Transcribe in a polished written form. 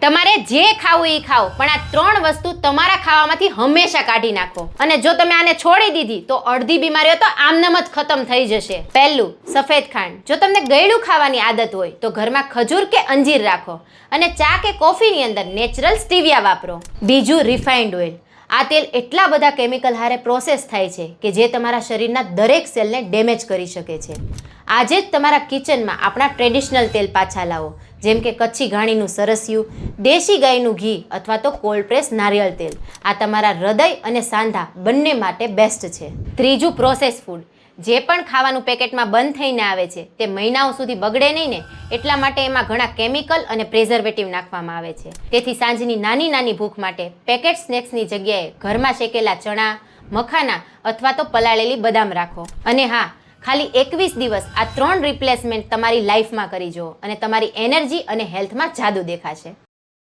તમારે જે ખાવું એ ખાઓ, પણ આ 3 વસ્તુ તમારા ખાવામાંથી હંમેશા કાઢી નાખો. અને જો તમે આને છોડી દીધી તો અડધી બીમારીઓ તો આમનામ જ ખતમ થઈ જશે. પહેલું, સફેદ ખાંડ. જો તમને ગળ્યું ખાવાની આદત હોય તો ઘરમાં ખજૂર કે અંજીર રાખો અને ચા કે કોફીની અંદર નેચરલ સ્ટીવિયા વાપરો. બીજું, રિફાઇન્ડ ઓઇલ. આ તેલ એટલા બધા કેમિકલ હારે પ્રોસેસ થાય છે કે જે તમારા શરીરના દરેક સેલને ડેમેજ કરી શકે છે. આજે જ તમારા કિચનમાં આપણા ટ્રેડિશનલ તેલ પાછા લાવો, જેમ કે કચ્છી ઘાણીનું સરસિયું, દેશી ગાયનું ઘી અથવા તો કોલ્ડ પ્રેસ નારિયેળ તેલ. આ તમારા હૃદય અને સાંધા બંને માટે બેસ્ટ છે. ત્રીજું, પ્રોસેસ ફૂડ. જે પણ ખાવાનું પેકેટમાં બંધ થઈને આવે છે તે મહિનાઓ સુધી બગડે નહીં ને, એટલા માટે એમાં ઘણા કેમિકલ અને પ્રિઝર્વેટિવ નાખવામાં આવે છે. તેથી સાંજની નાની નાની ભૂખ માટે પેકેટ સ્નેક્સની જગ્યાએ ઘરમાં શેકેલા ચણા, મખાના અથવા તો પલાળેલી બદામ રાખો. અને હા, ખાલી 21 દિવસ આ 3 રિપ્લેસમેન્ટ તમારી લાઈફમાં કરી જુઓ અને તમારી એનર્જી અને હેલ્થમાં જાદુ દેખાશે.